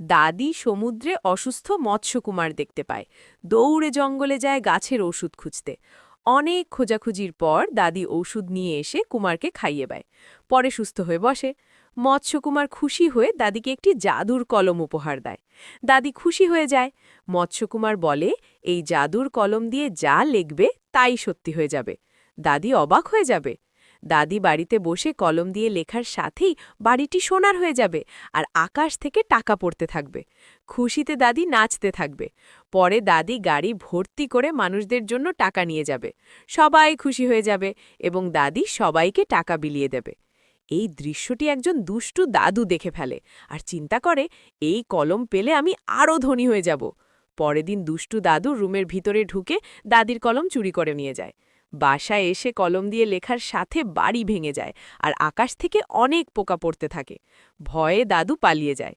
দাদি সমুদ্রে অসুস্থ মৎস্যকুমার দেখতে পায়। দৌড়ে জঙ্গলে যায় গাছের ওষুধ খুঁজতে। অনেক খোঁজাখুঁজির পর দাদি ওষুধ নিয়ে এসে কুমারকে খাইয়ে দেয়। পরে সুস্থ হয়ে বসে। মৎস্যকুমার খুশি হয়ে দাদিকে একটি জাদুর কলম উপহার দেয়। দাদি খুশি হয়ে যায়। মৎস্যকুমার বলে, এই জাদুর কলম দিয়ে যা লিখবে তাই সত্যি হয়ে যাবে। দাদি অবাক হয়ে যাবে। দাদি বাড়িতে বসে কলম দিয়ে লেখার সাথেই বাড়িটি সোনার হয়ে যাবে আর আকাশ থেকে টাকা পড়তে থাকবে। খুশিতে দাদি নাচতে থাকবে। পরে দাদি গাড়ি ভর্তি করে মানুষদের জন্য টাকা নিয়ে যাবে। সবাই খুশি হয়ে যাবে এবং দাদি সবাইকে টাকা বিলিয়ে দেবে। এই দৃশ্যটি একজন দুষ্টু দাদু দেখে ফেলে আর চিন্তা করে, এই কলম পেলে আমি আরও ধনী হয়ে যাব। পরের দিন দুষ্টু দাদু রুমের ভিতরে ঢুকে দাদির কলম চুরি করে নিয়ে যায়। বাসায় এসে কলম দিয়ে লেখার সাথে বাড়ি ভেঙে যায় আর আকাশ থেকে অনেক পোকা পড়তে থাকে। ভয়ে দাদু পালিয়ে যায়।